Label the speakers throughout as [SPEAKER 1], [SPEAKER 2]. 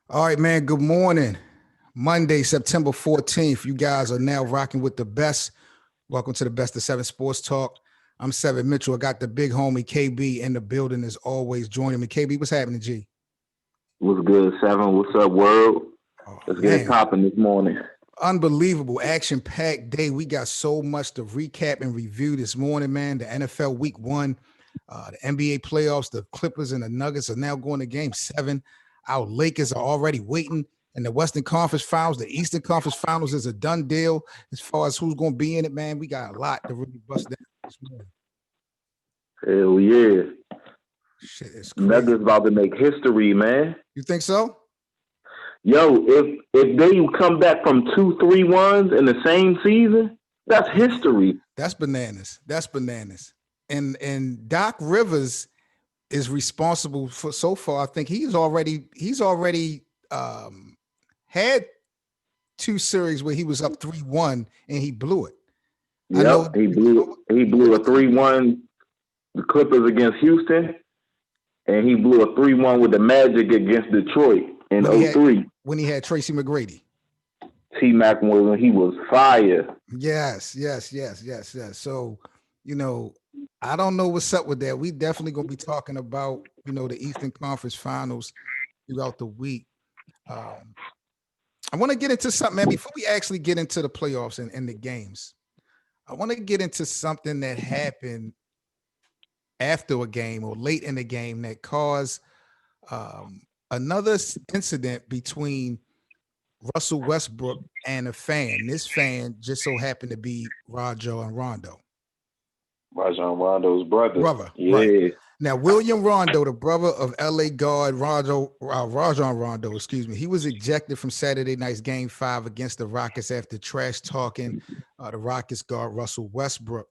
[SPEAKER 1] All right, man. Good morning. Monday, September 14th. You guys are now rocking with the best. Welcome to the Best of Seven Sports Talk. I'm Seven Mitchell. I got the big homie KB in the building as always joining me. KB, what's happening, G?
[SPEAKER 2] What's good, Seven? What's up, world?
[SPEAKER 1] Oh,
[SPEAKER 2] Let's get it
[SPEAKER 1] man.
[SPEAKER 2] popping this morning.
[SPEAKER 1] Unbelievable action-packed day. We got so much to recap and review this morning, man. The NFL Week 1, the NBA playoffs, the Clippers and the Nuggets are now going to Game 7. Our Lakers are already waiting in the Western Conference Finals. The Eastern Conference Finals is a done deal as far as who's going to be in it, man. We got a lot to really bust down this morning.
[SPEAKER 2] Hell yeah.
[SPEAKER 1] Shit, it's crazy.
[SPEAKER 2] Nuggets about to make history, man.
[SPEAKER 1] You think so?
[SPEAKER 2] Yo, if they come back from 2-3-1s in the same season, that's history.
[SPEAKER 1] That's bananas. That's bananas. And Doc Rivers is responsible for so far. I think he's already had two series where he was up 3-1 and he blew it. I know
[SPEAKER 2] Yep, he blew a 3-1 the Clippers against Houston, and he blew a 3-1 with the Magic against Detroit in
[SPEAKER 1] when
[SPEAKER 2] 03.
[SPEAKER 1] When he had Tracy McGrady.
[SPEAKER 2] T-Mac when he was fire.
[SPEAKER 1] Yes. So, I don't know what's up with that. We definitely gonna be talking about, the Eastern Conference Finals throughout the week. I want to get into something, man. Before we actually get into the playoffs and the games, I want to get into something that happened after a game or late in the game that caused another incident between Russell Westbrook and a fan. This fan just so happened to be Rajon Rondo.
[SPEAKER 2] Rajon Rondo's brother.
[SPEAKER 1] Brother, right.
[SPEAKER 2] Yeah.
[SPEAKER 1] Now, William Rondo, the brother of LA guard Rajon Rondo, excuse me, he was ejected from Saturday night's Game 5 against the Rockets after trash talking the Rockets guard Russell Westbrook.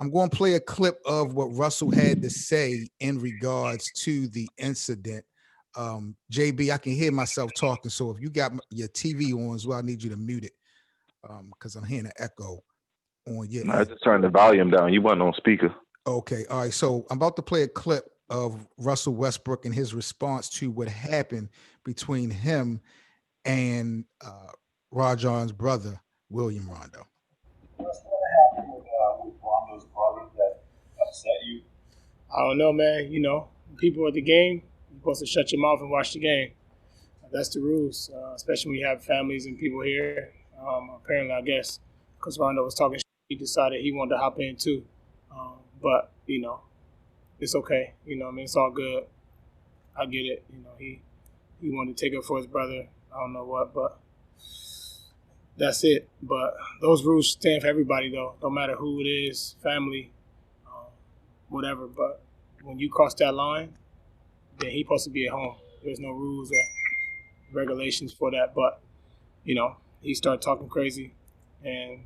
[SPEAKER 1] I'm going to play a clip of what Russell had to say in regards to the incident. JB, I can hear myself talking, so if you got your TV on as well, I need you to mute it because I'm hearing an echo on your
[SPEAKER 3] I
[SPEAKER 1] end.
[SPEAKER 3] just turned the volume down. You wasn't on speaker.
[SPEAKER 1] Okay, all right. So I'm about to play a clip of Russell Westbrook and his response to what happened between him and Rajon's brother, William Rondo.
[SPEAKER 4] What happened with Rondo's brother that upset you? I don't know, man. People at the game, you're supposed to shut your mouth and watch the game. That's the rules, especially when you have families and people here. Apparently, I guess, because Rondo was talking shit, he decided he wanted to hop in too. But, it's okay. It's all good. I get it. He wanted to take it for his brother. I don't know what, but that's it. But those rules stand for everybody, though. No matter who it is, family, whatever. But when you cross that line, then he's supposed to be at home. There's no rules or regulations for that. But, he started talking crazy, and,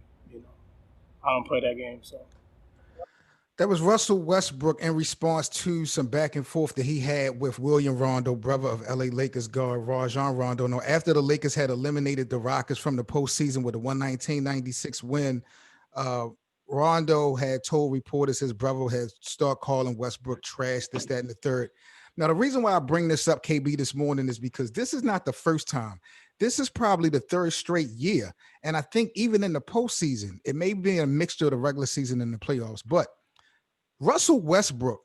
[SPEAKER 4] I don't play that game, so.
[SPEAKER 1] That was Russell Westbrook in response to some back and forth that he had with William Rondo, brother of LA Lakers guard Rajon Rondo. Now, after the Lakers had eliminated the Rockets from the postseason with a 119-96 win, Rondo had told reporters his brother had started calling Westbrook trash, this, that, and the third. Now, the reason why I bring this up, KB, this morning is because this is not the first time. This is probably the third straight year. And I think even in the postseason, it may be a mixture of the regular season and the playoffs, but Russell Westbrook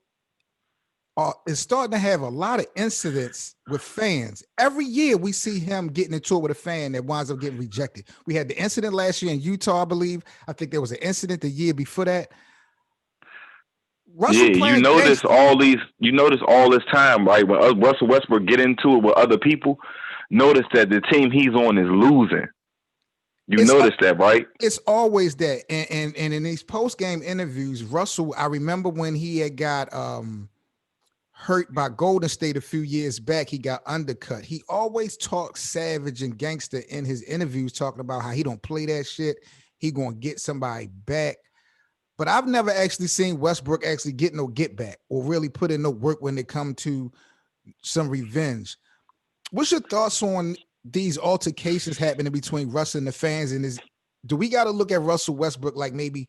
[SPEAKER 1] is starting to have a lot of incidents with fans. Every year we see him getting into it with a fan that winds up getting rejected. We had the incident last year in Utah, I believe. I think there was an incident the year before that.
[SPEAKER 3] Russell you notice all this time, right? When Russell Westbrook get into it with other people, notice that the team he's on is losing. Notice that, right?
[SPEAKER 1] It's always that. And in these post-game interviews, Russell, I remember when he had got hurt by Golden State a few years back, he got undercut. He always talks savage and gangster in his interviews, talking about how he don't play that shit. He gonna get somebody back. But I've never actually seen Westbrook actually get no get back or really put in no work when it come to some revenge. What's your thoughts on these altercations happening between Russ and the fans? And do we got to look at Russell Westbrook like maybe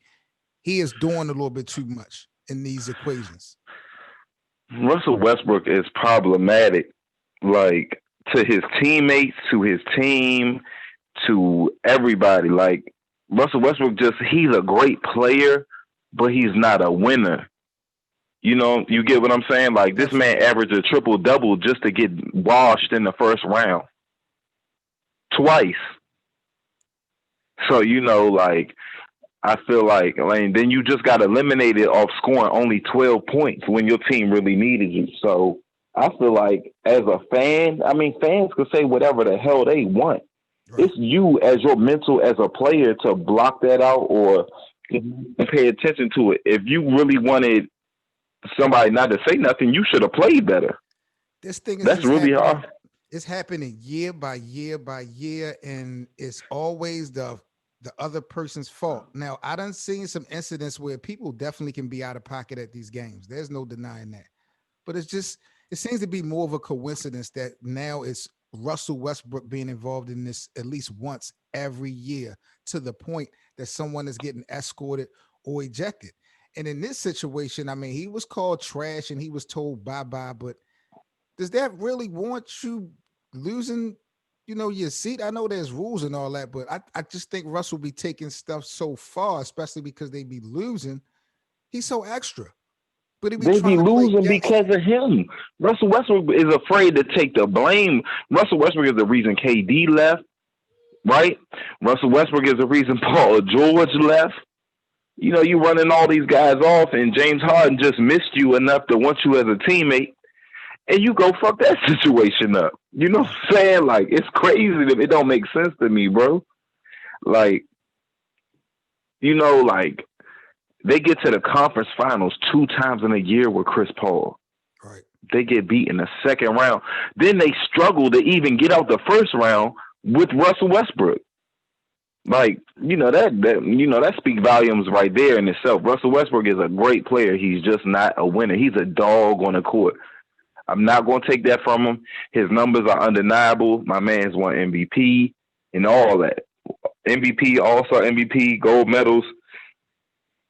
[SPEAKER 1] he is doing a little bit too much in these equations?
[SPEAKER 3] Russell Westbrook is problematic, like to his teammates, to his team, to everybody. Like Russell Westbrook, he's a great player, but he's not a winner. You know, you get what I'm saying? Like this man averaged a triple-double just to get washed in the first round twice. So, you know, like I feel like then you just got eliminated off scoring only 12 points when your team really needed you. So I feel like as a fan, I mean, fans could say whatever the hell they want. Right. It's you as your mental as a player to block that out or pay attention to it. If you really wanted somebody not to say nothing, you should have played better.
[SPEAKER 1] This thing is
[SPEAKER 3] that's really hard.
[SPEAKER 1] It's happening year by year by year, and it's always the other person's fault. Now, I done seen some incidents where people definitely can be out of pocket at these games. There's no denying that. But it seems to be more of a coincidence that now it's Russell Westbrook being involved in this at least once every year to the point that someone is getting escorted or ejected. And in this situation, I mean, he was called trash and he was told bye-bye, but does that really warrant you losing, you know, your seat? I know there's rules and all that, but I just think Russell be taking stuff so far, especially because they be losing. He's so extra. But
[SPEAKER 3] they be losing because of him. Russell Westbrook is afraid to take the blame. Russell Westbrook is the reason KD left, right? Russell Westbrook is the reason Paul George left. You know, you running all these guys off, and James Harden just missed you enough to want you as a teammate, and you go fuck that situation up. You know what I'm saying? Like, it's crazy. It don't make sense to me, bro. Like, you know, like, they get to the conference finals 2 times in a year with Chris Paul.
[SPEAKER 1] Right.
[SPEAKER 3] They get beat in the second round. Then they struggle to even get out the first round with Russell Westbrook. Like, you know, that speaks volumes right there in itself. Russell Westbrook is a great player. He's just not a winner. He's a dog on the court. I'm not going to take that from him. His numbers are undeniable. My man's won MVP and all that. MVP, All-Star MVP, gold medals.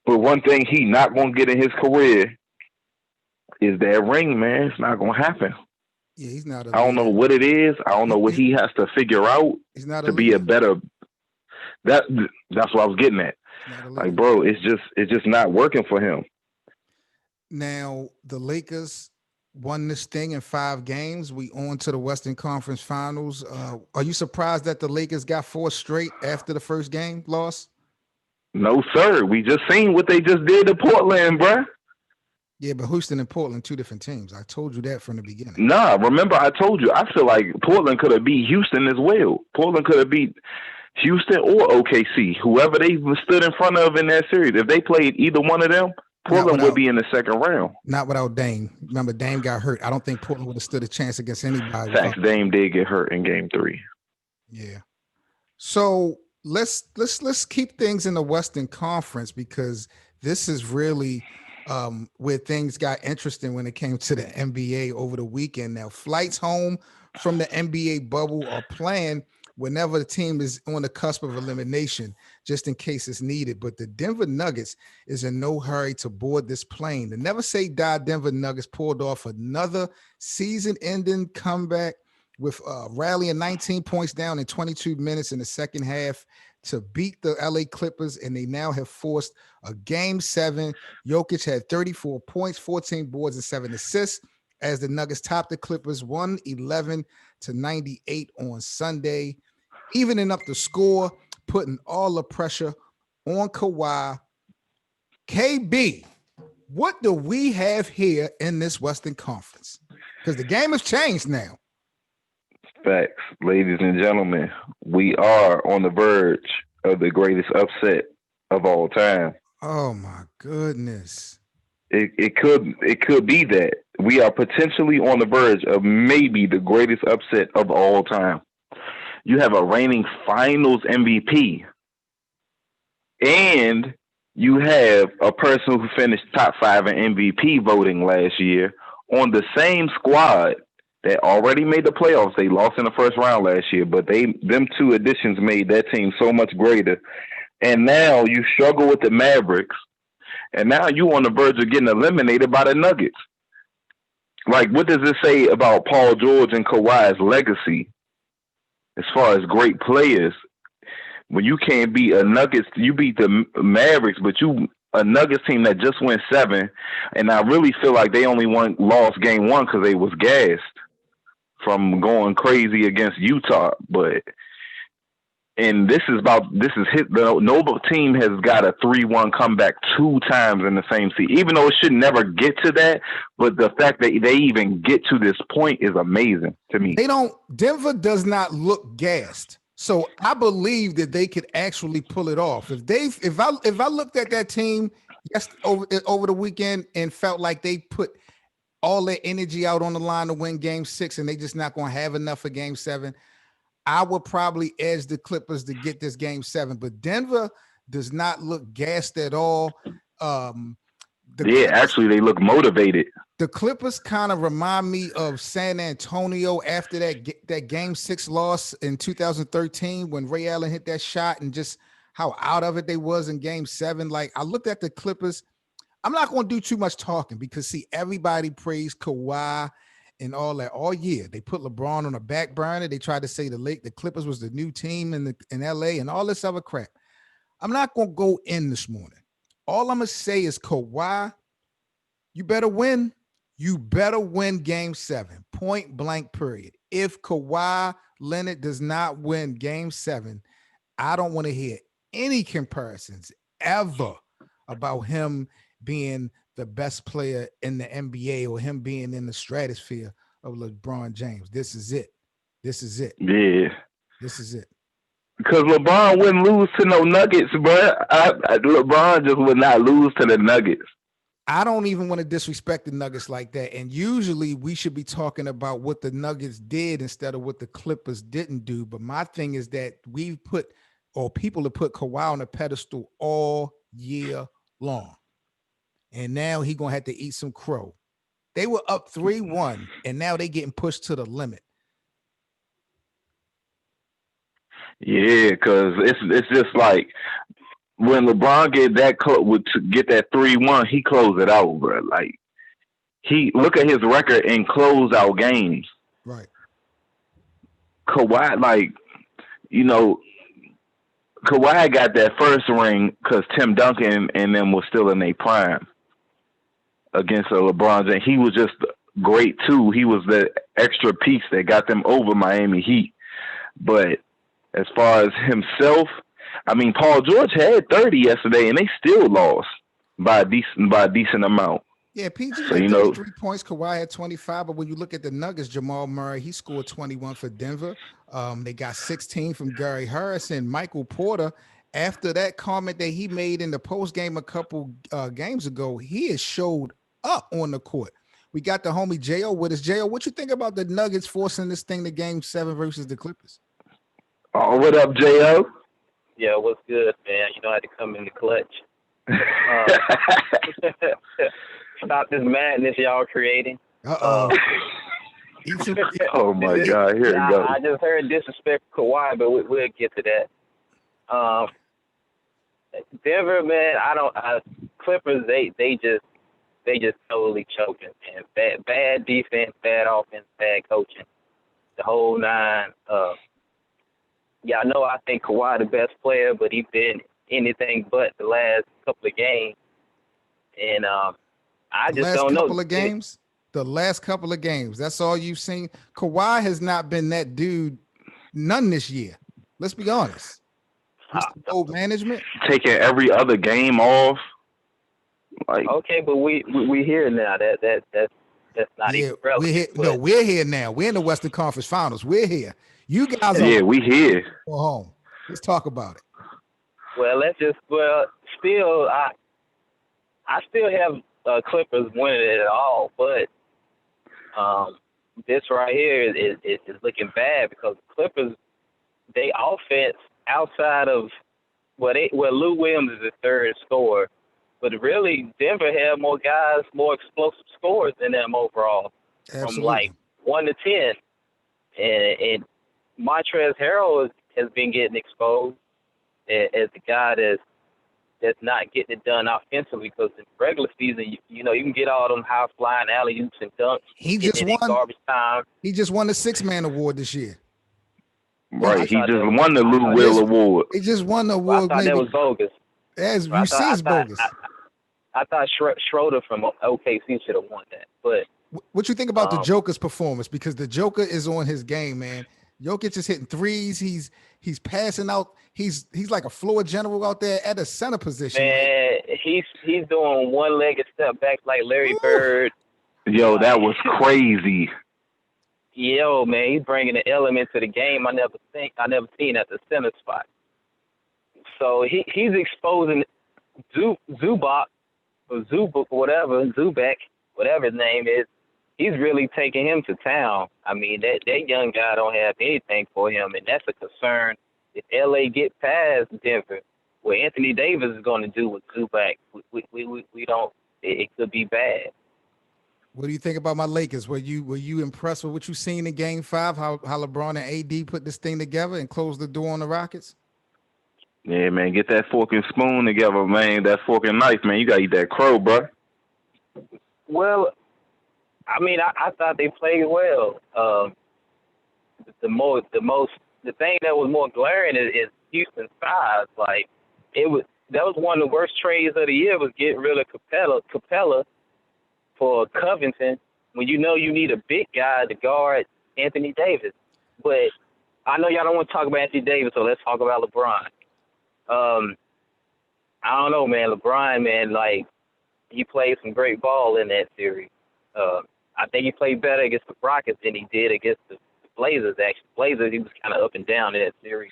[SPEAKER 3] But one thing he not going to get in his career is that ring, man. It's not going to happen.
[SPEAKER 1] Yeah, he's not.
[SPEAKER 3] I don't know what it is. I don't know what he has to figure out to be a better. That's what I was getting at. Like, bro, it's just not working for him.
[SPEAKER 1] Now the Lakers won this thing in 5 games. We on to the Western Conference Finals. Are you surprised that the Lakers got 4 straight after the first game loss?
[SPEAKER 3] No, sir. We just seen what they just did to Portland, bro.
[SPEAKER 1] Yeah, but Houston and Portland, 2 different teams. I told you that from the beginning.
[SPEAKER 3] Nah, remember I told you. I feel like Portland could have beat Houston as well. Portland could have beat Houston or OKC, whoever they stood in front of in that series. If they played either one of them, Portland would be in the second round.
[SPEAKER 1] Not without Dame. Remember, Dame got hurt. I don't think Portland would have stood a chance against anybody.
[SPEAKER 3] Facts. Dame did get hurt in Game 3.
[SPEAKER 1] Yeah. So let's keep things in the Western Conference, because this is really where things got interesting when it came to the NBA over the weekend. Now, flights home from the NBA bubble are planned whenever the team is on the cusp of elimination, just in case it's needed. But the Denver Nuggets is in no hurry to board this plane. The never say die Denver Nuggets pulled off another season-ending comeback with rallying 19 points down in 22 minutes in the second half to beat the LA Clippers, and they now have forced a Game 7. Jokic had 34 points, 14 boards, and 7 assists as the Nuggets topped the Clippers 111-98 on Sunday, evening up the score, putting all the pressure on Kawhi. KB, what do we have here in this Western Conference? Because the game has changed now.
[SPEAKER 3] Facts, ladies and gentlemen, we are on the verge of the greatest upset of all time.
[SPEAKER 1] Oh my goodness.
[SPEAKER 3] It could be that. We are potentially on the verge of maybe the greatest upset of all time. You have a reigning finals MVP, and you have a person who finished top 5 in MVP voting last year on the same squad that already made the playoffs. They lost in the first round last year, but them 2 additions made that team so much greater. And now you struggle with the Mavericks, and now you on the verge of getting eliminated by the Nuggets. Like, what does this say about Paul George and Kawhi's legacy as far as great players? When you can't beat a Nuggets, you beat the Mavericks, but you a Nuggets team that just went 7, and I really feel like they only lost game 1 because they was gassed from going crazy against Utah. And this is hit. The Noble team has got a 3-1 comeback 2 times in the same season. Even though it should never get to that, but the fact that they even get to this point is amazing to me.
[SPEAKER 1] Denver does not look gassed. So I believe that they could actually pull it off. If I looked at that team over the weekend and felt like they put all their energy out on the line to win game 6 and they just not going to have enough for game 7, I would probably edge the Clippers to get this game 7. But Denver does not look gassed at all.
[SPEAKER 3] Actually, they look motivated.
[SPEAKER 1] The Clippers kind of remind me of San Antonio after that game 6 loss in 2013 when Ray Allen hit that shot and just how out of it they was in game 7. Like, I looked at the Clippers. I'm not going to do too much talking because, see, everybody praised Kawhi and all that all year. They put LeBron on a back burner. They tried to say the Clippers was the new team in LA and all this other crap. I'm not going to go in this morning. All I'm going to say is, Kawhi, you better win. You better win game 7, point blank, period. If Kawhi Leonard does not win game 7, I don't want to hear any comparisons ever about him being the best player in the NBA or him being in the stratosphere of LeBron James. This is it.
[SPEAKER 3] Yeah.
[SPEAKER 1] This is it.
[SPEAKER 3] Because LeBron wouldn't lose to no Nuggets, bro. LeBron just would not lose to the Nuggets.
[SPEAKER 1] I don't even want to disrespect the Nuggets like that. And usually we should be talking about what the Nuggets did instead of what the Clippers didn't do. But my thing is that people have put Kawhi on a pedestal all year long. And now he's going to have to eat some crow. They were up 3-1, and now they getting pushed to the limit.
[SPEAKER 3] Yeah, because it's just like when LeBron get that get that 3-1, he closed it out, bro. Like, he look at his record in closeout games.
[SPEAKER 1] Right.
[SPEAKER 3] Kawhi, like, Kawhi got that first ring because Tim Duncan and them was still in their prime against LeBron James. He was just great too. He was the extra piece that got them over Miami Heat. But as far as himself, I mean, Paul George had 30 yesterday, and they still lost by a decent amount.
[SPEAKER 1] Yeah, PG had 33 points. Kawhi had 25. But when you look at the Nuggets, Jamal Murray, he scored 21 for Denver. They got 16 from Gary Harrison. Michael Porter, after that comment that he made in the postgame a couple games ago, he has showed up on the court. We got the homie J.O. with us. J.O., what you think about the Nuggets forcing this thing to game 7 versus the Clippers?
[SPEAKER 3] Oh, what up, J.O.?
[SPEAKER 5] Yeah, what's good, man? I had to come in the clutch. Stop this madness y'all creating.
[SPEAKER 3] Oh my God! Here it goes.
[SPEAKER 5] I just heard disrespect for Kawhi, but we'll get to that. Denver, man, Clippers. They just totally choking, man. Bad defense, bad offense, bad coaching, the whole 9. Yeah, I know I think Kawhi the best player, but he's been anything but the last couple of games. And I just don't know.
[SPEAKER 1] The last couple of games. That's all you've seen. Kawhi has not been that dude none this year. Let's be honest. It's the old management.
[SPEAKER 3] Taking every other game off. Like,
[SPEAKER 5] okay, but we here now. That's not even relevant.
[SPEAKER 1] We're here now. We're in the Western Conference Finals. We're here. You guys
[SPEAKER 3] are. We here.
[SPEAKER 1] Go home. Let's talk about it.
[SPEAKER 5] Well, still, I still have Clippers winning it all, but this right here is looking bad because Clippers, they offense outside of Lou Williams is the third scorer, but really Denver had more guys, more explosive scores than them overall.
[SPEAKER 1] Absolutely.
[SPEAKER 5] From like 1 to 10, and Montrezl Harrell has been getting exposed as the guy that's not getting it done offensively. Because in regular season, you know, you can get all them high flying alley oops and dunks,
[SPEAKER 1] He
[SPEAKER 5] getting
[SPEAKER 1] just
[SPEAKER 5] it in
[SPEAKER 1] won.
[SPEAKER 5] garbage time.
[SPEAKER 1] He just won the 6-man award this year.
[SPEAKER 3] Right.
[SPEAKER 5] I
[SPEAKER 3] He
[SPEAKER 5] thought
[SPEAKER 3] just
[SPEAKER 5] that was,
[SPEAKER 3] won the
[SPEAKER 5] I
[SPEAKER 3] Lou
[SPEAKER 5] thought,
[SPEAKER 3] Will Award.
[SPEAKER 1] He just won the
[SPEAKER 5] well, I
[SPEAKER 1] award.
[SPEAKER 5] thought that
[SPEAKER 1] Maybe
[SPEAKER 5] was bogus.
[SPEAKER 1] as
[SPEAKER 5] But
[SPEAKER 1] you see, it's bogus.
[SPEAKER 5] I thought Schroeder from OKC should have won that. But
[SPEAKER 1] What you think about the Joker's performance? Because the Joker is on his game, man. Jokic is hitting threes. He's passing out. He's like a floor general out there at a center position.
[SPEAKER 5] man, he's doing one-legged step back like Larry Bird.
[SPEAKER 3] Yo, that was crazy.
[SPEAKER 5] Yo, man, he's bringing an element to the game I never seen at the center spot. So he's exposing Zubac or Zubak, Zubek, whatever his name is. He's really taking him to town. I mean, that young guy don't have anything for him, and that's a concern. If LA get past Denver, what Anthony Davis is going to do with Zubac, we don't. It could be bad.
[SPEAKER 1] What do you think about my Lakers? Were you impressed with what you seen in Game 5? How LeBron and AD put this thing together and closed the door on the Rockets?
[SPEAKER 3] Yeah, man, get that fork and spoon together, man. That fork and knife, man. You gotta eat that crow, bro.
[SPEAKER 5] Well, I mean, I thought they played well. The thing that was more glaring is Houston's size. Like that was one of the worst trades of the year, was getting rid of Capella for Covington, when you know you need a big guy to guard Anthony Davis. But I know y'all don't want to talk about Anthony Davis, so let's talk about LeBron. I don't know, man. LeBron, man, like, he played some great ball in that series. I think he played better against the Rockets than he did against the Blazers, actually. Blazers, he was kind of up and down in that series.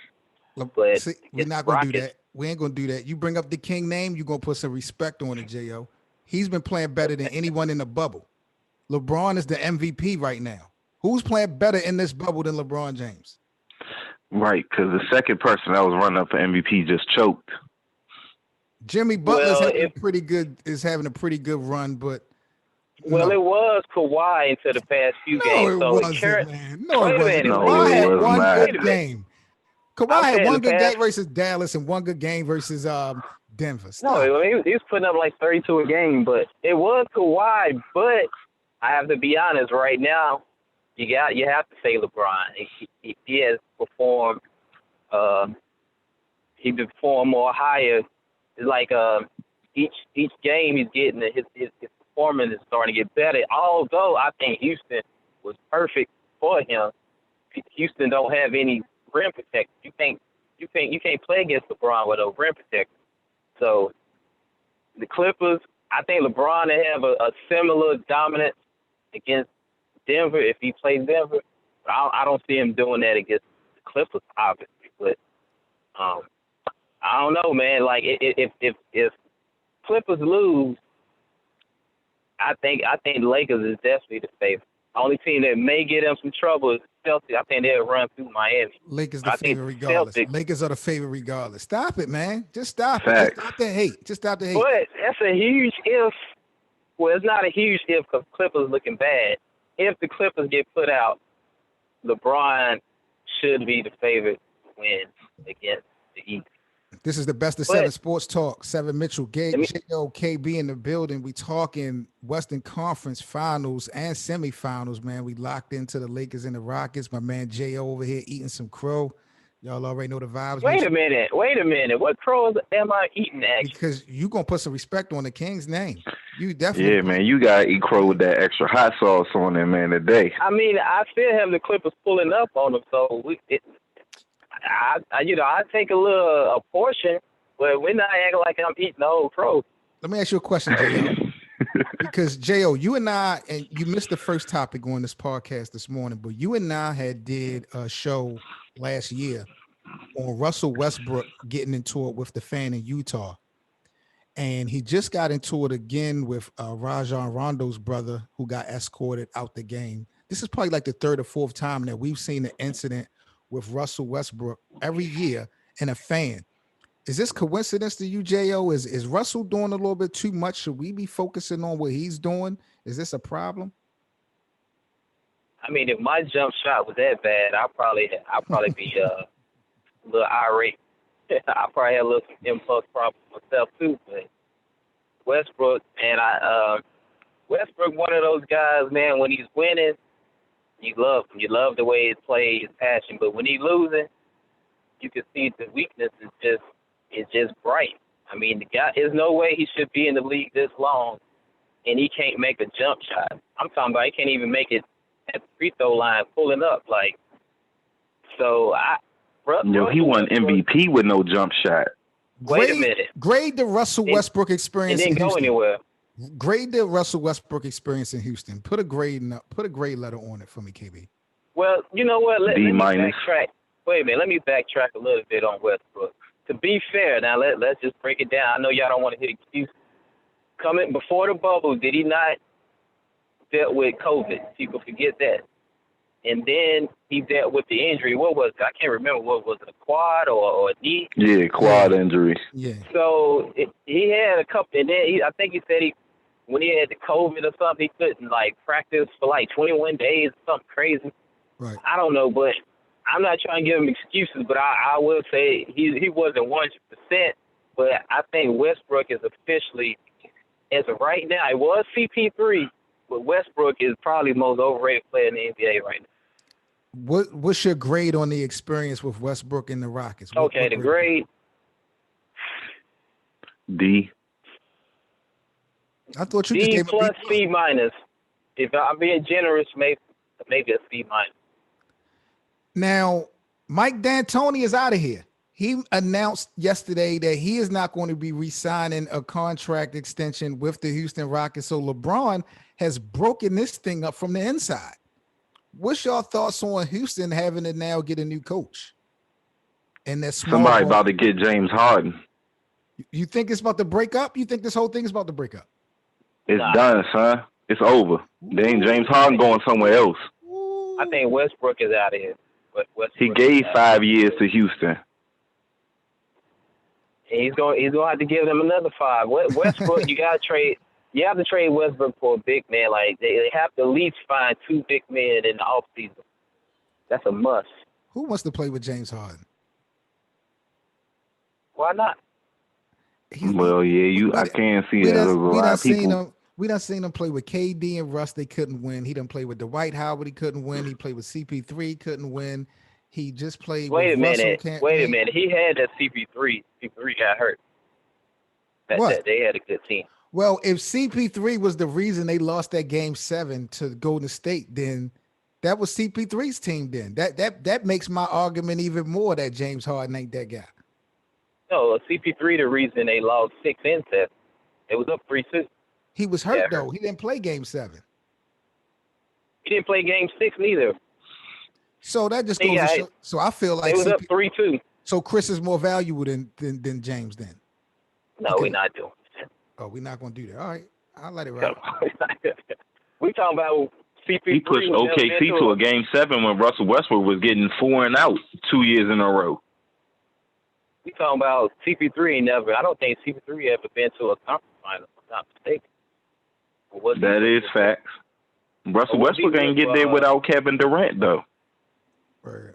[SPEAKER 5] But
[SPEAKER 1] see, we're not going to do that. We ain't going to do that. You bring up the King name, you're going to put some respect on it, J.O. He's been playing better than anyone in the bubble. LeBron is the MVP right now. Who's playing better in this bubble than LeBron James?
[SPEAKER 3] Right, because the second person that was running up for MVP just choked.
[SPEAKER 1] Jimmy Butler's having a pretty good run, but
[SPEAKER 5] well, it was Kawhi into the past few games.
[SPEAKER 1] No, it wasn't, man. No, it wasn't. Kawhi had one good game. Kawhi had one good game versus Dallas and one good game versus Denver. Stop.
[SPEAKER 5] No, he was putting up like 32 a game, but it was Kawhi. But I have to be honest, right now, you have to say LeBron. He has performed. He performed more higher. It's like each game he's getting his performance is starting to get better. Although I think Houston was perfect for him. Houston don't have any rim protection. You can't play against LeBron with a rim protector. So the Clippers, I think LeBron will have a similar dominance against Denver if he plays Denver. But I don't see him doing that against the Clippers, obviously. But I don't know, man. Like if Clippers lose, I think the Lakers is definitely the favorite. Only team that may get them some trouble is Celtics. I think they'll run through Miami.
[SPEAKER 1] Lakers the favorite regardless. Lakers are the favorite regardless. Stop it, man. Just stop
[SPEAKER 3] Facts.
[SPEAKER 1] it. Just stop the hate. Just stop the hate.
[SPEAKER 5] But that's a huge if. Well, it's not a huge if because Clippers looking bad. If the Clippers get put out, LeBron should be the favorite to win against the East.
[SPEAKER 1] This is the best of 7 Sports Talk. 7 Mitchell, J.O., KB in the building. We talking Western Conference Finals and semifinals, man. We locked into the Lakers and the Rockets. My man J.O. over here eating some crow. Y'all already know the vibes.
[SPEAKER 5] Wait a minute. What crows am I eating, actually?
[SPEAKER 1] Because you going to put some respect on the King's name. You definitely.
[SPEAKER 3] Yeah, man. You got to eat crow with that extra hot sauce on there, man, today.
[SPEAKER 5] I mean, I still have the Clippers pulling up on them, so I take a portion, but we're not acting like I'm eating the whole crow.
[SPEAKER 1] Let me ask you a question, J.O. Because, J.O., you and I, and you missed the first topic on this podcast this morning, but you and I did a show last year on Russell Westbrook getting into it with the fan in Utah. And he just got into it again with Rajon Rondo's brother, who got escorted out the game. This is probably like the third or fourth time that we've seen an incident with Russell Westbrook every year and a fan. Is this coincidence to you, J.O.? Is Russell doing a little bit too much? Should we be focusing on what he's doing? Is this a problem?
[SPEAKER 5] I mean, if my jump shot was that bad, I'll probably be a little irate. I probably had a little impulse problem myself too, but Westbrook, and Westbrook, one of those guys, man. When he's winning, you love him. You love the way he plays, his passion. But when he's losing, you can see the weakness is just bright. I mean, the guy, there's no way he should be in the league this long, and he can't make a jump shot. I'm talking about he can't even make it at the free throw line, pulling up like. So
[SPEAKER 3] he won MVP with no jump shot.
[SPEAKER 5] Wait a minute.
[SPEAKER 1] Grade the Russell Westbrook experience.
[SPEAKER 5] It didn't go anywhere.
[SPEAKER 1] Grade the Russell Westbrook experience in Houston. Put a grade letter on it for me, KB.
[SPEAKER 5] Well, you know what? Let me
[SPEAKER 3] B-minus.
[SPEAKER 5] backtrack. Wait a minute. Let me backtrack a little bit on Westbrook. To be fair, now let's just break it down. I know y'all don't want to hear excuses. Coming before the bubble, did he not deal with COVID? People forget that. And then he dealt with the injury. What was it? I can't remember. What was it, a quad or a knee?
[SPEAKER 3] Yeah, quad injury.
[SPEAKER 1] Yeah.
[SPEAKER 5] So he had a couple, and then I think he said when he had the COVID or something, he couldn't practice for 21 days, something crazy.
[SPEAKER 1] Right.
[SPEAKER 5] I don't know, but I'm not trying to give him excuses, but I will say he wasn't 100%. But I think Westbrook is officially, as of right now, it was CP3, but Westbrook is probably the most overrated player in the NBA right now.
[SPEAKER 1] What's your grade on the experience with Westbrook and the Rockets?
[SPEAKER 5] Okay, the grade.
[SPEAKER 3] D.
[SPEAKER 1] I thought you
[SPEAKER 5] D
[SPEAKER 1] just gave
[SPEAKER 5] plus
[SPEAKER 1] a B+.
[SPEAKER 5] C minus. If I'm being generous, maybe a C minus.
[SPEAKER 1] Now, Mike D'Antoni is out of here. He announced yesterday that he is not going to be re-signing a contract extension with the Houston Rockets. So LeBron has broken this thing up from the inside. What's your thoughts on Houston having to now get a new coach? And that
[SPEAKER 3] Somebody about to get James Harden.
[SPEAKER 1] You think it's about to break up? You think this whole thing is about to break up?
[SPEAKER 3] It's done, son. It's over. Then James Harden going somewhere else.
[SPEAKER 5] I think Westbrook is out of here.
[SPEAKER 3] He gave 5 years to Houston.
[SPEAKER 5] And he's going to have to give them another 5. Westbrook, you got to trade. You have to trade Westbrook for a big man. They have to at least find 2 big men in the offseason. That's a must.
[SPEAKER 1] Who wants to play with James Harden?
[SPEAKER 5] Why not?
[SPEAKER 3] I can't see it.
[SPEAKER 1] We done seen him play with KD and Russ. They couldn't win. He done played with Dwight Howard. He couldn't win. He played with CP3. Couldn't win. He just played with Russell.
[SPEAKER 5] Wait a minute. He had that CP3. CP3 got hurt. They had a good team.
[SPEAKER 1] Well, if CP3 was the reason they lost that game 7 to Golden State, then that was CP3's team. Then that makes my argument even more that James Harden ain't that guy.
[SPEAKER 5] No, CP3 the reason they lost 6 and 7. It was up 3-2.
[SPEAKER 1] He was hurt though. He didn't play game 7.
[SPEAKER 5] He didn't play game 6 neither.
[SPEAKER 1] So that just goes to show. So I feel like
[SPEAKER 5] it was up 3-2.
[SPEAKER 1] So Chris is more valuable than James then.
[SPEAKER 5] No, we're not doing that.
[SPEAKER 1] Oh, we're not going to do that. All right, I'll let it ride.
[SPEAKER 5] We talking about CP3.
[SPEAKER 3] He pushed OKC to a game 7 when Russell Westbrook was getting 4 and out 2 years in a row.
[SPEAKER 5] We talking about CP3 ain't never. I don't think CP3 ever been to a conference final. If I'm not mistaken.
[SPEAKER 3] That is facts. Russell Westbrook ain't get there without Kevin Durant though.
[SPEAKER 1] Right.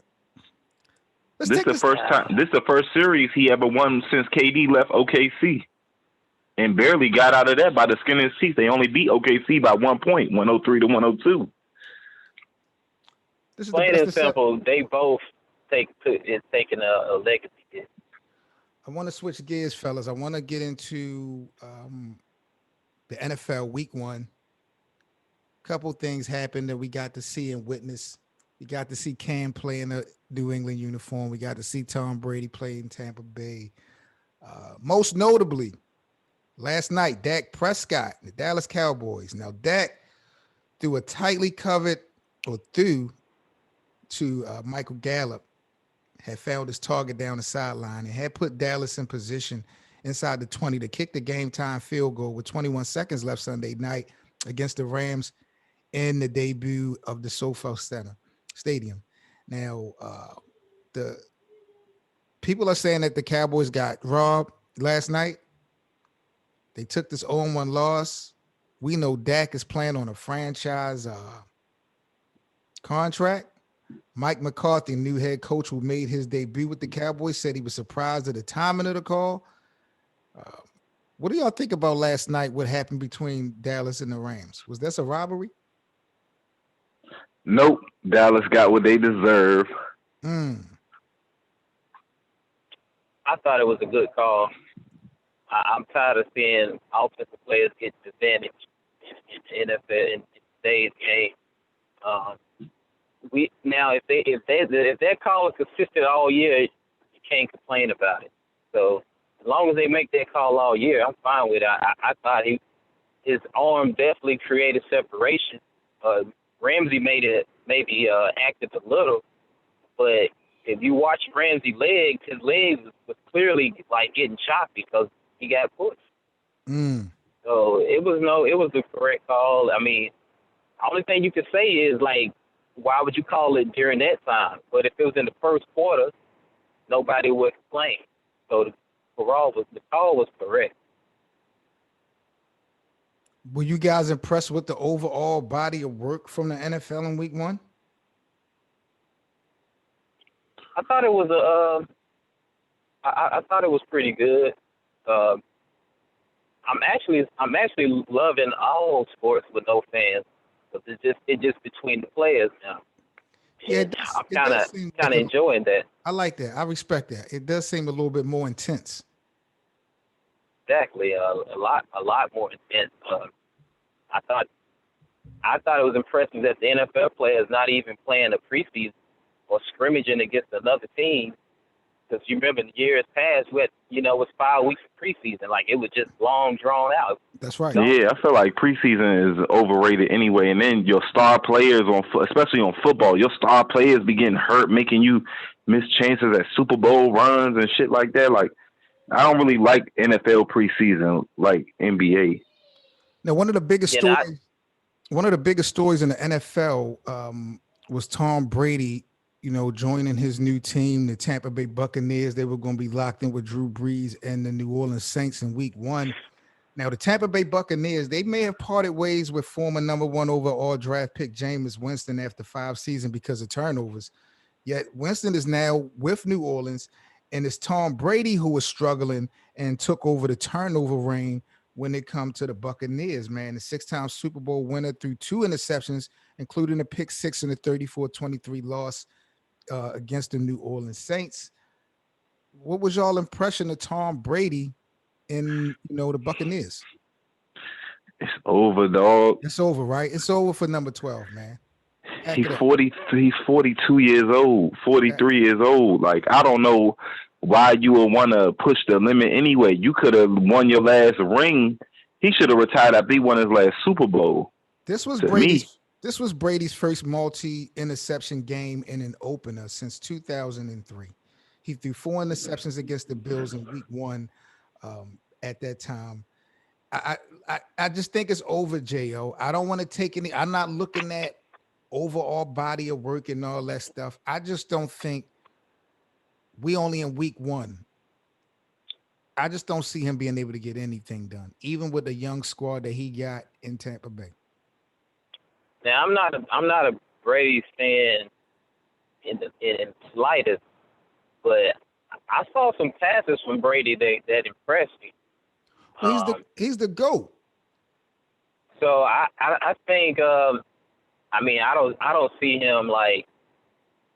[SPEAKER 3] This is the first time. This is the first series he ever won since KD left OKC, and barely got out of that by the skin of his teeth. They only beat OKC by 1 point, 103-102.
[SPEAKER 5] Plain and simple, they both taking a legacy hit.
[SPEAKER 1] I want to switch gears, fellas. I want to get into the NFL Week 1. Couple things happened that we got to see and witness. We got to see Cam play in a New England uniform. We got to see Tom Brady play in Tampa Bay. Most notably, last night, Dak Prescott, the Dallas Cowboys. Now, Dak threw to Michael Gallup, had found his target down the sideline and had put Dallas in position inside the 20 to kick the game-time field goal with 21 seconds left Sunday night against the Rams in the debut of the SoFi Stadium. Now, the people are saying that the Cowboys got robbed last night. They took this 0-1 loss. We know Dak is playing on a franchise contract. Mike McCarthy, new head coach who made his debut with the Cowboys, said he was surprised at the timing of the call. What do y'all think about last night? What happened between Dallas and the Rams? Was this a robbery?
[SPEAKER 3] Nope. Dallas got what they deserve.
[SPEAKER 1] Mm.
[SPEAKER 5] I thought it was a good call. I'm tired of seeing offensive players get advantage in NFL in today's game. If that call is consistent all year, you can't complain about it. So as long as they make that call all year, I'm fine with it. I thought his arm definitely created separation. Ramsey maybe acted a little, but if you watch Ramsey's legs, his legs was clearly like getting choppy because he got pushed.
[SPEAKER 1] Mm.
[SPEAKER 5] So it was the correct call. I mean, the only thing you could say is like, why would you call it during that time? But if it was in the first quarter, nobody would complain. So the call was correct.
[SPEAKER 1] Were you guys impressed with the overall body of work from the NFL in Week 1?
[SPEAKER 5] I thought it was I thought it was pretty good. I'm actually loving all sports with no fans. But it's just between the players now.
[SPEAKER 1] Yeah,
[SPEAKER 5] I'm kind of enjoying that.
[SPEAKER 1] I like that. I respect that. It does seem a little bit more intense.
[SPEAKER 5] Exactly, a lot more intense. I thought it was impressive that the NFL players not even playing a preseason or scrimmaging against another team. Because you remember in years past, it was 5 weeks of preseason. Like, it was just long, drawn out.
[SPEAKER 1] That's right.
[SPEAKER 3] Yeah, I feel like preseason is overrated anyway. And then your star players, especially on football, your star players be getting hurt, making you miss chances at Super Bowl runs and shit like that. Like, I don't really like NFL preseason like NBA.
[SPEAKER 1] Now, one of the biggest stories in the NFL was Tom Brady, joining his new team, the Tampa Bay Buccaneers. They were going to be locked in with Drew Brees and the New Orleans Saints in Week 1. Now, the Tampa Bay Buccaneers, they may have parted ways with former number 1 overall draft pick Jameis Winston after 5 seasons because of turnovers. Yet Winston is now with New Orleans, and it's Tom Brady who was struggling and took over the turnover reign when it comes to the Buccaneers, man. The 6-time Super Bowl winner threw 2 interceptions, including a pick 6 in the 34-23 loss against the New Orleans Saints. What was y'all impression of Tom Brady in the Buccaneers?
[SPEAKER 3] It's over, dog.
[SPEAKER 1] It's over, right? It's over for number 12, man.
[SPEAKER 3] He's 42 years old, 43 years old. Like, I don't know why you would want to push the limit anyway. You could have won your last ring. He should have retired after he won his last Super Bowl.
[SPEAKER 1] This was Brady's first multi-interception game in an opener since 2003. He threw 4 interceptions against the Bills in Week 1 at that time. I just think it's over, J.O. I don't want to take any. I'm not looking at overall body of work and all that stuff. I just don't think we only in Week 1. I just don't see him being able to get anything done, even with the young squad that he got in Tampa Bay.
[SPEAKER 5] Now, I'm not a Brady fan in slightest, but I saw some passes from Brady that impressed me.
[SPEAKER 1] Well, he's the GOAT.
[SPEAKER 5] So I think I don't see him like,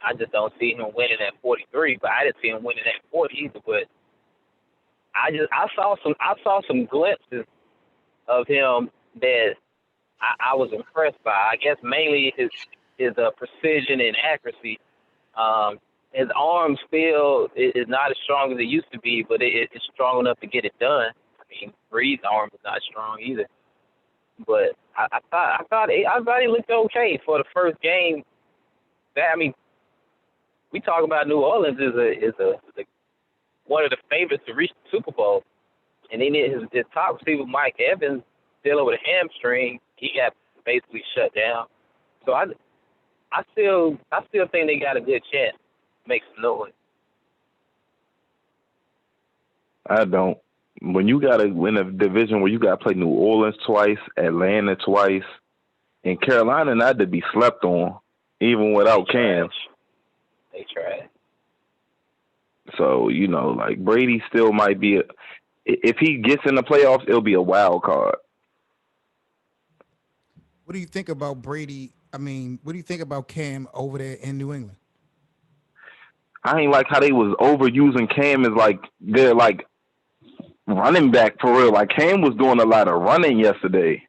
[SPEAKER 5] I just don't see him winning at 43, but I didn't see him winning at 40 either. But I saw some glimpses of him that I was impressed by. I guess mainly his precision and accuracy. His arm still is not as strong as it used to be, but it's strong enough to get it done. I mean, Breed's arm is not strong either. But I thought he looked okay for the first game. We talk about New Orleans is one of the favorites to reach the Super Bowl, and then his top receiver Mike Evans dealing with a hamstring. He got basically shut down. So I still think they got a good chance to make some noise.
[SPEAKER 3] I don't. When you got to win a division where you got to play New Orleans twice, Atlanta twice, and Carolina not to be slept on. even without Cam.
[SPEAKER 5] They tried.
[SPEAKER 3] So, like Brady still might be if he gets in the playoffs, it'll be a wild card.
[SPEAKER 1] What do you think about Brady? I mean, what do you think about Cam over there in New England?
[SPEAKER 3] I ain't like how they was overusing Cam as like they're like running back for real. Like Cam was doing a lot of running yesterday.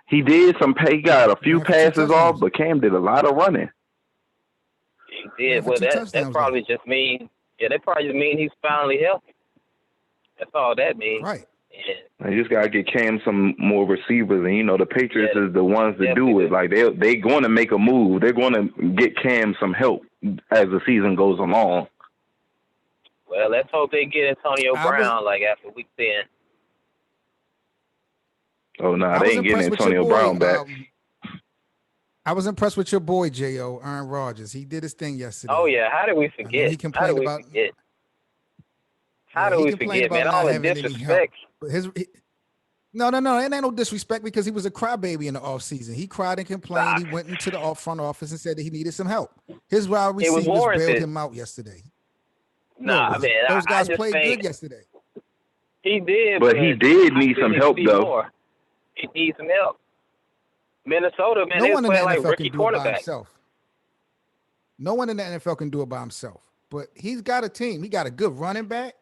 [SPEAKER 3] He got a few passes off, but Cam did a lot of running.
[SPEAKER 5] He did. Well, that probably just means, that probably just means he's finally healthy. That's all that means.
[SPEAKER 1] Right.
[SPEAKER 5] Yeah.
[SPEAKER 3] You just gotta get Cam some more receivers, and the Patriots is the ones that do it. Like they going to make a move. They're going to get Cam some help as the season goes along.
[SPEAKER 5] Well, let's hope they get Antonio Brown like after week 10.
[SPEAKER 3] Oh no, they ain't getting Antonio Brown back.
[SPEAKER 1] I was impressed with your boy Jo, Aaron Rodgers. He did his thing yesterday.
[SPEAKER 5] Oh yeah, how did we forget?
[SPEAKER 1] He complained about.
[SPEAKER 5] How do we forget, man? All the disrespect.
[SPEAKER 1] No. It ain't no disrespect because he was a crybaby in the offseason. He cried and complained. He went into the front office and said that he needed some help. His wide receivers bailed him out yesterday.
[SPEAKER 5] Man.
[SPEAKER 1] Those guys played good yesterday.
[SPEAKER 5] He did.
[SPEAKER 3] But he did need some help, though.
[SPEAKER 5] He needs some help. Minnesota, man,
[SPEAKER 1] no one in the
[SPEAKER 5] like
[SPEAKER 1] NFL
[SPEAKER 5] rookie
[SPEAKER 1] can do it by
[SPEAKER 5] quarterback.
[SPEAKER 1] himself. No one in the NFL can do it by himself. But he's got a team. He got a good running back.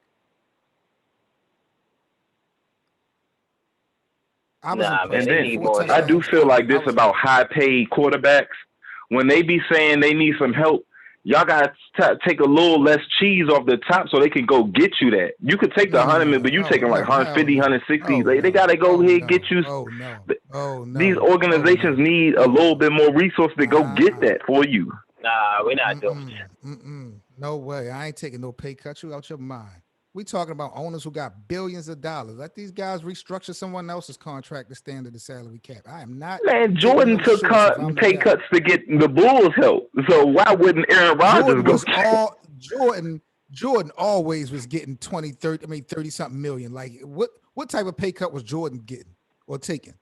[SPEAKER 3] I do feel like this about high-paid quarterbacks. When they be saying they need some help, y'all got to take a little less cheese off the top so they can go get you that. You could take the 100, but you taking like 150, 160. They got to go ahead and get you. These organizations need a little bit more resources to go get that for you.
[SPEAKER 5] Nah, we're not doing that.
[SPEAKER 1] No way. I ain't taking no pay cut. You out your mind. We talking about owners who got billions of dollars. Let these guys restructure someone else's contract to stand at the salary cap. I am not.
[SPEAKER 3] Man, Jordan took pay cuts to get the Bulls help. So why wouldn't Aaron Rodgers go?
[SPEAKER 1] Jordan always was getting 30 something million. Like what type of pay cut was Jordan getting or taking?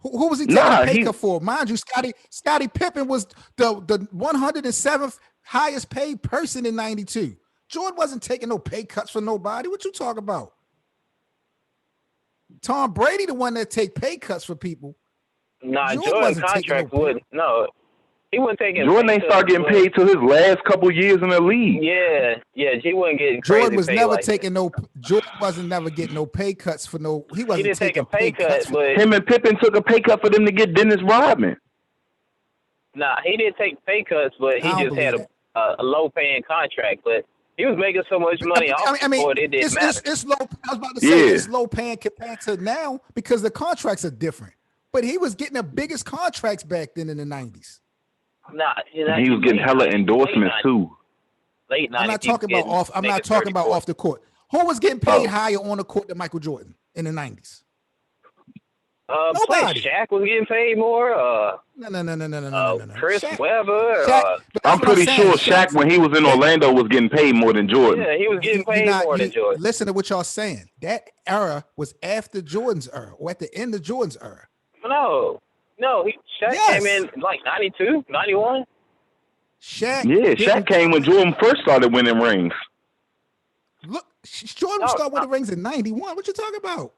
[SPEAKER 1] Who was he taking a pay cut for? Mind you, Scottie Pippen was the 107th highest paid person in 92. Jordan wasn't taking no pay cuts for nobody. What you talking about? Tom Brady, the one that take pay cuts for people.
[SPEAKER 5] Nah, Jordan's contract wouldn't. No, he wasn't taking.
[SPEAKER 3] Jordan ain't start getting paid till his last couple years in the league.
[SPEAKER 5] Yeah, he wasn't getting.
[SPEAKER 1] Jordan was never taking no. Jordan wasn't never getting no pay cuts for no. He wasn't taking pay cuts.
[SPEAKER 5] But
[SPEAKER 3] him and Pippen took a pay cut for them to get Dennis Rodman.
[SPEAKER 5] Nah, he didn't take pay cuts, but he just had a low paying contract, but. He was making so much money off before it didn't matter.
[SPEAKER 1] It's low. I was about to say it's low paying compared to now because the contracts are different. But he was getting the biggest contracts back then in the 90s.
[SPEAKER 5] Nah,
[SPEAKER 3] he was getting hella endorsements too.
[SPEAKER 5] Late 90s.
[SPEAKER 1] I'm not talking about off. I'm not talking about off the court. Who was getting paid higher on the court than Michael Jordan in the 90s?
[SPEAKER 5] Nobody. Shaq was getting paid more.
[SPEAKER 1] No.
[SPEAKER 5] Chris
[SPEAKER 1] Shaq,
[SPEAKER 5] Webber.
[SPEAKER 3] I'm pretty sure Shaq, when he was in Orlando, was getting paid more than Jordan.
[SPEAKER 5] Yeah, he was getting paid more than Jordan.
[SPEAKER 1] Listen to what y'all saying. That era was after Jordan's era, or at the end of Jordan's era.
[SPEAKER 5] No. Shaq came in like 92, 91.
[SPEAKER 3] Shaq came when Jordan first started winning rings.
[SPEAKER 1] Look, Jordan started winning rings in 91. What you talking about?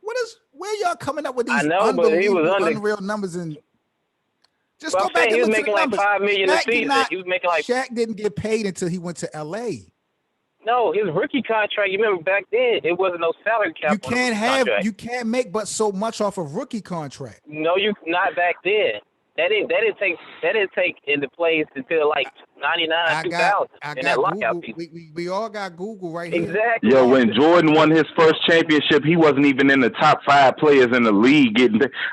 [SPEAKER 1] Where y'all coming up with these unreal numbers? And just go back and look at the numbers.
[SPEAKER 5] Like $5 million a season. He was making like
[SPEAKER 1] Shaq didn't get paid until he went to LA.
[SPEAKER 5] No, his rookie contract. You remember back then, it wasn't no salary cap.
[SPEAKER 1] You can't make but so much off a rookie contract.
[SPEAKER 5] No, you not back then. That didn't take into place until like 99, 2000. In that lockout season.
[SPEAKER 1] We all got Google right here.
[SPEAKER 5] Exactly.
[SPEAKER 3] Yo, when Jordan won his first championship, he wasn't even in the top 5 players in the league.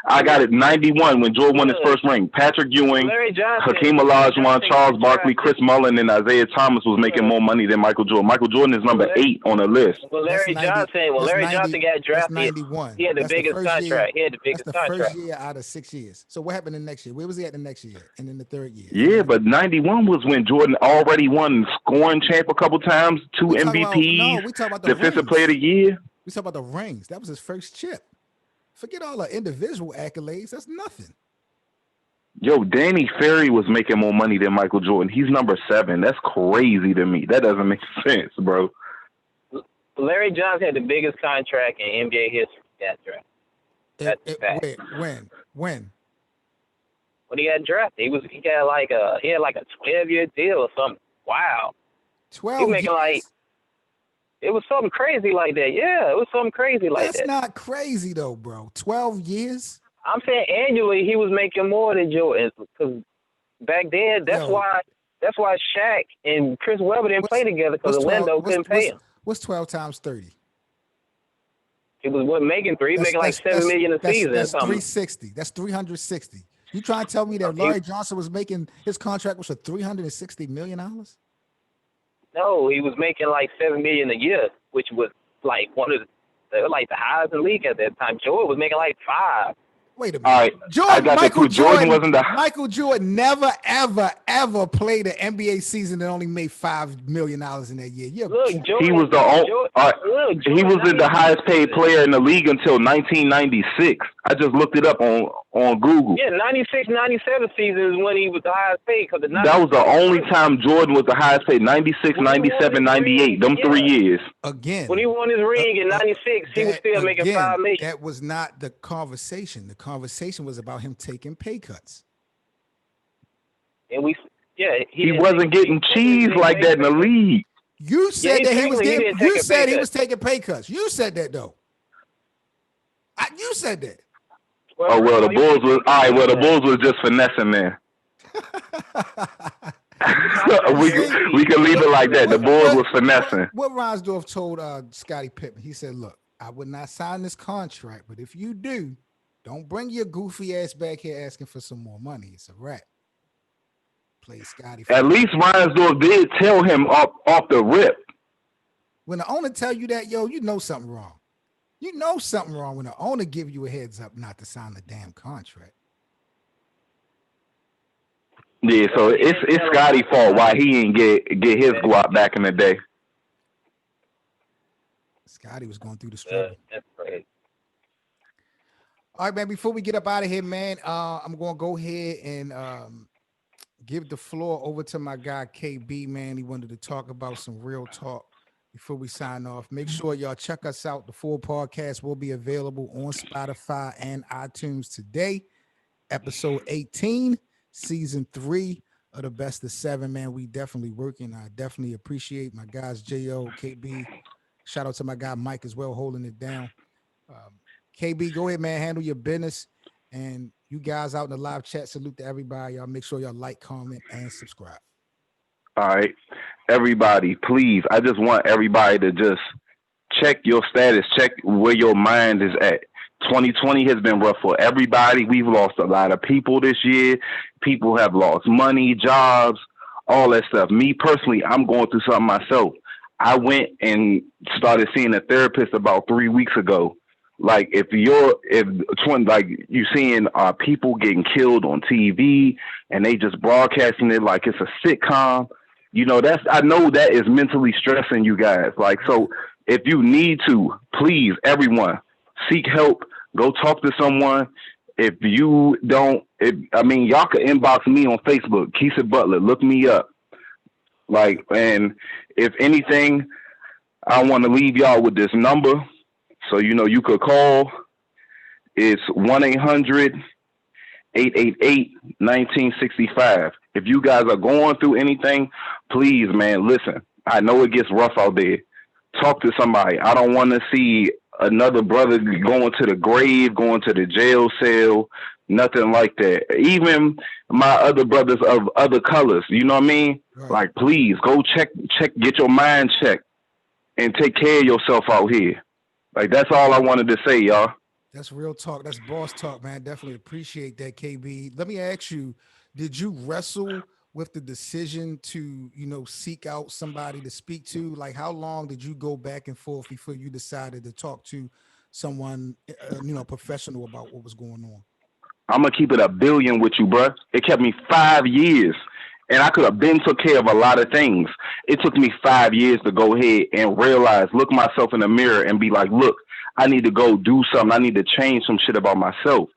[SPEAKER 3] I got it 91 when Jordan won his first ring. Patrick Ewing, Hakeem Olajuwon, Charles Barkley, Chris Mullin, and Isaiah Thomas was making more money than Michael Jordan. Michael Jordan is number 8 on the list.
[SPEAKER 5] Larry Johnson got drafted.
[SPEAKER 1] 91.
[SPEAKER 5] He had the biggest contract.
[SPEAKER 1] That's the first year out of 6 years. So what happened the next year? Where was he at the next year and in the third year?
[SPEAKER 3] Yeah, but 91 was when Jordan already won scoring champ a couple times, 2 MVPs,
[SPEAKER 1] we talk about
[SPEAKER 3] defensive player of the year.
[SPEAKER 1] We talk about the rings. That was his first chip. Forget all the individual accolades. That's nothing.
[SPEAKER 3] Yo, Danny Ferry was making more money than Michael Jordan. He's number 7. That's crazy to me. That doesn't make sense, bro.
[SPEAKER 5] Larry Johnson had the biggest contract in NBA history. That draft. That's a fact.
[SPEAKER 1] When?
[SPEAKER 5] When he got drafted, he had like a 12-year deal or something. Wow.
[SPEAKER 1] 12
[SPEAKER 5] he was making
[SPEAKER 1] years?
[SPEAKER 5] like, it was something crazy like that. Yeah, it was something crazy like that.
[SPEAKER 1] That's not crazy though, bro. 12 years?
[SPEAKER 5] I'm saying annually he was making more than Jordan, because back then that's why Shaq and Chris Webber didn't play together, because Orlando couldn't pay him.
[SPEAKER 1] What's 12 times 30?
[SPEAKER 5] He was making like $7 million a season.
[SPEAKER 1] That's 360. That's 360. You trying to tell me that Larry Johnson was making his contract was for $360 million?
[SPEAKER 5] No, he was making like $7 million a year, which was like they were like the highest in the league at that time. Jordan was making like $5.
[SPEAKER 1] Wait a minute.
[SPEAKER 3] All right.
[SPEAKER 1] Michael Jordan never, ever played an NBA season that only made $5 million in that year.
[SPEAKER 3] He was he was the highest paid player in the league until 1996. I just looked it up on Google.
[SPEAKER 5] Yeah, 96, 97 season is when he was the highest paid.
[SPEAKER 3] That was the only time Jordan was the highest paid. 96, 97, 98. Them 3 years.
[SPEAKER 1] Again.
[SPEAKER 5] When he won his ring in 96, he was still making $5 million.
[SPEAKER 1] That was not the conversation. The conversation was about him taking pay cuts.
[SPEAKER 5] And
[SPEAKER 3] he wasn't getting cheese like that in the league.
[SPEAKER 1] You said that he was getting. You said he was taking pay cuts. You said that though. You said that.
[SPEAKER 3] Well, the Bulls was all right. Well, the Bulls was just finessing, man. we can leave it like that. The Bulls was finessing.
[SPEAKER 1] What Reinsdorf told Scottie Pippen, he said, "Look, I would not sign this contract, but if you do, don't bring your goofy ass back here asking for some more money. It's a wrap." Play Scottie.
[SPEAKER 3] At least Reinsdorf did tell him off the rip.
[SPEAKER 1] When the owner tell you that, yo, you know something wrong. You know something wrong when the owner give you a heads up not to sign the damn contract.
[SPEAKER 3] Yeah, so it's Scottie's fault why he didn't get his guap back in the day.
[SPEAKER 1] Scottie was going through the struggle.
[SPEAKER 5] That's great.
[SPEAKER 1] All right, man. Before we get up out of here, man, I'm going to go ahead and give the floor over to my guy KB, man. He wanted to talk about some real talk before we sign off. Make sure y'all check us out. The full podcast will be available on Spotify and iTunes today. Episode 18, season 3 of the Best of 7, man. We definitely working. I definitely appreciate my guys, J.O., KB. Shout out to my guy, Mike, as well, holding it down. KB, go ahead, man. Handle your business. And you guys out in the live chat, salute to everybody. Y'all make sure y'all like, comment, and subscribe.
[SPEAKER 3] All right. Everybody, please, I just want everybody to just check your status, check where your mind is at. 2020 has been rough for everybody. We've lost a lot of people this year. People have lost money, jobs, all that stuff. Me personally, I'm going through something myself. I went and started seeing a therapist about 3 weeks ago. Like if you seeing people getting killed on TV and they just broadcasting it like it's a sitcom, you know, I know that is mentally stressing you guys. Like, so if you need to, please, everyone, seek help, go talk to someone. If you don't, y'all could inbox me on Facebook, Keisha Butler, look me up. Like, and if anything, I want to leave y'all with this number. So, you know, you could call. It's 1-800-888-1965. If you guys are going through anything, please, man, listen. I know it gets rough out there. Talk to somebody. I don't want to see another brother going to the grave, going to the jail cell, nothing like that. Even my other brothers of other colors, you know what I mean? Right. Like, please, go check, get your mind checked and take care of yourself out here. Like, that's all I wanted to say, y'all.
[SPEAKER 1] That's real talk. That's boss talk, man. Definitely appreciate that, KB. Let me ask you, did you wrestle with the decision to, you know, seek out somebody to speak to? Like, how long did you go back and forth before you decided to talk to someone, professional about what was going on?
[SPEAKER 3] I'm going to keep it a billion with you, bro. It kept me 5 years. And I could have been took care of a lot of things. It took me 5 years to go ahead and realize, look myself in the mirror and be like, look, I need to go do something. I need to change some shit about myself.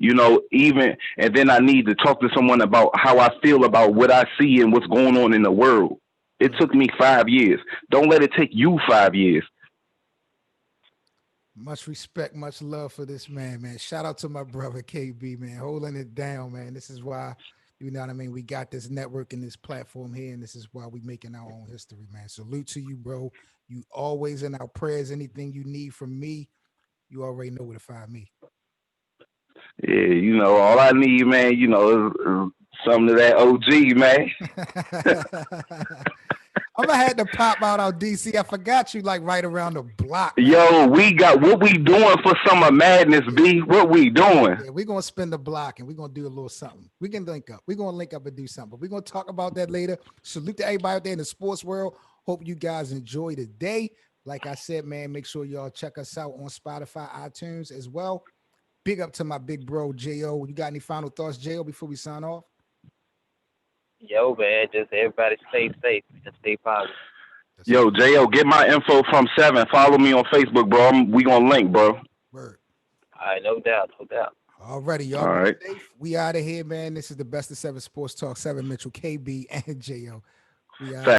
[SPEAKER 3] You know, even and then I need to talk to someone about how I feel about what I see and what's going on in the world. It took me 5 years. Don't let it take you 5 years.
[SPEAKER 1] Much respect, much love for this man. Shout out to my brother KB, man, holding it down, man. This is why, you know what I mean, we got this network and this platform here, and this is why we making our own history, man. Salute to you, bro. You always in our prayers. Anything you need from me, you already know where to find me.
[SPEAKER 3] Yeah, you know, all I need, man, you know, is something of that OG, man.
[SPEAKER 1] I'm gonna have to pop out on DC. I forgot you like right around the block, man.
[SPEAKER 3] Yo, we got what we doing for Summer Madness, B. What we doing?
[SPEAKER 1] Yeah, we're gonna spin the block and we're gonna do a little something. We can link up. We're gonna link up and do something. But we're gonna talk about that later. Salute to everybody out there in the sports world. Hope you guys enjoy the day. Like I said, man, make sure y'all check us out on Spotify, iTunes as well. Big up to my big bro, J.O. You got any final thoughts, J.O., before we sign off?
[SPEAKER 5] Yo, man, just everybody stay safe and stay positive.
[SPEAKER 3] Yo, J.O., get my info from 7. Follow me on Facebook, bro. We gonna link, bro.
[SPEAKER 1] Word.
[SPEAKER 5] All right, no doubt, no doubt.
[SPEAKER 1] Alrighty, y'all.
[SPEAKER 3] All right.
[SPEAKER 1] Safe. We out of here, man. This is the best of 7 Sports Talk. 7 Mitchell, KB, and J.O. We out.